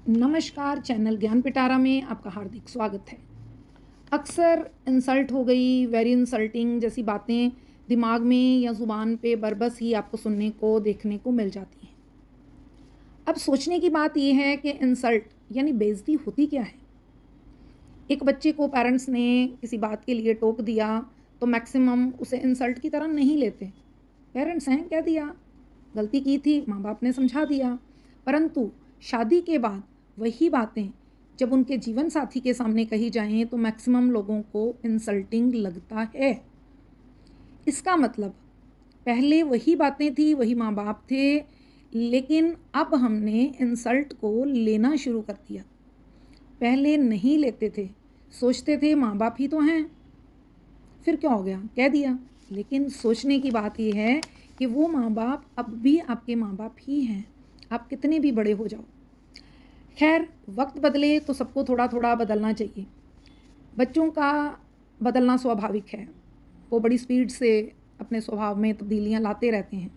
नमस्कार, चैनल ज्ञान पिटारा में आपका हार्दिक स्वागत है। अक्सर इंसल्ट हो गई, वेरी इंसल्टिंग जैसी बातें दिमाग में या ज़ुबान पे बरबस ही आपको सुनने को, देखने को मिल जाती हैं। अब सोचने की बात ये है कि इंसल्ट यानी बेइज़्ज़ती होती क्या है? एक बच्चे को पेरेंट्स ने किसी बात के लिए टोक दिया, तो मैक्सिमम उसे इंसल्ट की तरह नहीं लेते। पेरेंट्स हैं, कह दिया, गलती की थी, माँ-बाप ने समझा दिया। परंतु शादी के बाद वही बातें जब उनके जीवन साथी के सामने कही जाएँ, तो मैक्सिमम लोगों को इंसल्टिंग लगता है। इसका मतलब पहले वही बातें थी, वही माँ-बाप थे, लेकिन अब हमने इंसल्ट को लेना शुरू कर दिया। पहले नहीं लेते थे, सोचते थे माँ-बाप ही तो हैं, फिर क्या हो गया, कह दिया। लेकिन सोचने की बात ये है कि वो माँ-बाप अब भी आपके माँ-बाप ही हैं, आप कितने भी बड़े हो जाओ। खैर, वक्त बदले तो सबको थोड़ा-थोड़ा बदलना चाहिए। बच्चों का बदलना स्वाभाविक है, वो बड़ी स्पीड से अपने स्वभाव में तब्दीलियाँ लाते रहते हैं।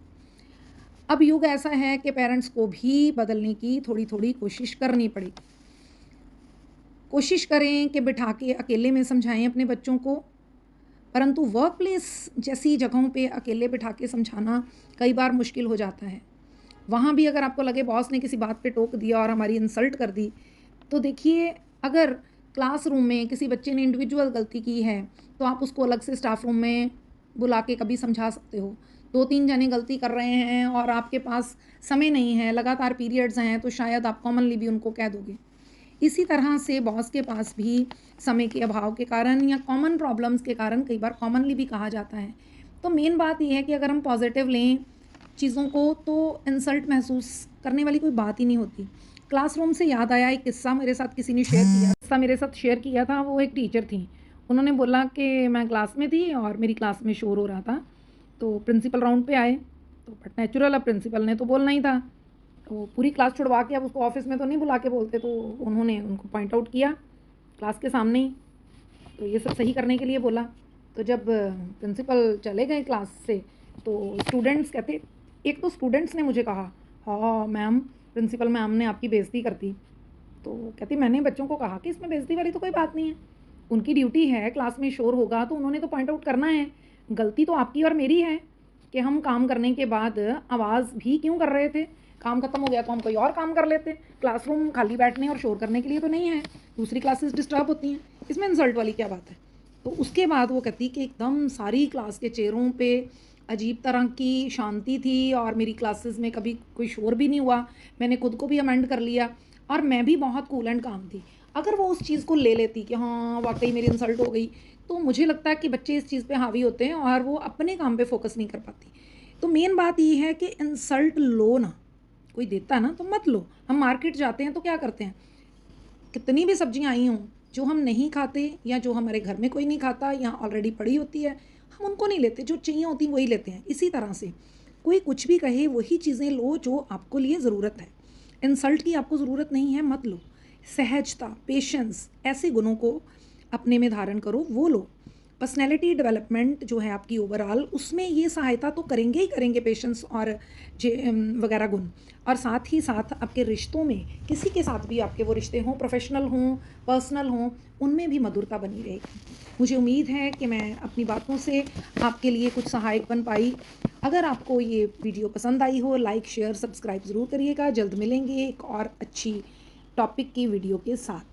अब युग ऐसा है कि पेरेंट्स को भी बदलने की थोड़ी-थोड़ी कोशिश करनी पड़ेगी। कोशिश करें कि बिठा के अकेले में समझाएँ अपने बच्चों को, परंतु वर्क प्लेस जैसी जगहों पे अकेले बिठा के समझाना कई बार मुश्किल हो जाता है। वहाँ भी अगर आपको लगे बॉस ने किसी बात पे टोक दिया और हमारी इंसल्ट कर दी, तो देखिए, अगर क्लासरूम में किसी बच्चे ने इंडिविजुअल गलती की है, तो आप उसको अलग से स्टाफ रूम में बुला के कभी समझा सकते हो। 2-3 जने गलती कर रहे हैं और आपके पास समय नहीं है, लगातार पीरियड्स हैं, तो शायद आप कॉमनली भी उनको कह दोगे। इसी तरह से बॉस के पास भी समय के अभाव के कारण या कॉमन प्रॉब्लम्स के कारण कई बार कॉमनली भी कहा जाता है। तो मेन बात ये है कि अगर हम पॉजिटिव लें चीज़ों को, तो इंसल्ट महसूस करने वाली कोई बात ही नहीं होती। क्लासरूम से याद आया, एक किस्सा मेरे साथ किसी ने शेयर किया था। वो एक टीचर थी। उन्होंने बोला कि मैं क्लास में थी और मेरी क्लास में शोर हो रहा था, तो प्रिंसिपल राउंड पे आए, तो बट नेचुरल, अब प्रिंसिपल ने तो बोलना ही था। तो पूरी क्लास छुड़वा के, अब उसको ऑफिस में तो नहीं बुला के बोलते, तो उन्होंने उनको पॉइंट आउट किया क्लास के सामने ही। तो ये सब सही करने के लिए बोला। तो जब प्रिंसिपल चले गए क्लास से, तो स्टूडेंट्स कहते, एक तो स्टूडेंट्स ने मुझे कहा, हाँ मैम, प्रिंसिपल मैम ने आपकी बेइज्जती कर दी। तो कहती, मैंने बच्चों को कहा कि इसमें बेइज्जती वाली तो कोई बात नहीं है, उनकी ड्यूटी है, क्लास में शोर होगा तो उन्होंने तो पॉइंट आउट करना है। गलती तो आपकी और मेरी है कि हम काम करने के बाद आवाज़ भी क्यों कर रहे थे। काम खत्म हो गया तो हम कोई और काम कर लेते। क्लासरूम खाली बैठने और शोर करने के लिए तो नहीं है, दूसरी क्लासेस डिस्टर्ब होती हैं, इसमें इंसल्ट वाली क्या बात है। तो उसके बाद वो कहती कि एकदम सारी क्लास के चेयरों पे अजीब तरह की शांति थी और मेरी क्लासेस में कभी कोई शोर भी नहीं हुआ। मैंने खुद को भी अमेंड कर लिया और मैं भी बहुत कूल एंड काम थी। अगर वो उस चीज़ को ले लेती कि हाँ वाकई मेरी इंसल्ट हो गई, तो मुझे लगता है कि बच्चे इस चीज़ पे हावी होते हैं और वो अपने काम पे फोकस नहीं कर पाती। तो मेन बात ये है कि इंसल्ट लो ना, कोई देता है ना तो मत लो। हम मार्केट जाते हैं तो क्या करते हैं, कितनी भी सब्जियां आई हों, जो हम नहीं खाते या जो हमारे घर में कोई नहीं खाता या ऑलरेडी पड़ी होती है, हम उनको नहीं लेते, जो चाहिए होती वही लेते हैं। इसी तरह से कोई कुछ भी कहे, वही चीज़ें लो जो आपको लिए ज़रूरत है। इंसल्ट की आपको ज़रूरत नहीं है, मत लो। सहजता, पेशेंस, ऐसे गुणों को अपने में धारण करो, वो लो। पर्सनैलिटी डेवलपमेंट जो है आपकी ओवरऑल, उसमें ये सहायता तो करेंगे ही करेंगे पेशेंस और वगैरह गुण। और साथ ही साथ आपके रिश्तों में, किसी के साथ भी आपके वो रिश्ते हों, प्रोफेशनल हों, पर्सनल हों, उनमें भी मधुरता बनी रहेगी। मुझे उम्मीद है कि मैं अपनी बातों से आपके लिए कुछ सहायक बन पाई। अगर आपको ये वीडियो पसंद आई हो, लाइक शेयर सब्सक्राइब ज़रूर करिएगा। जल्द मिलेंगे एक और अच्छी टॉपिक की वीडियो के साथ।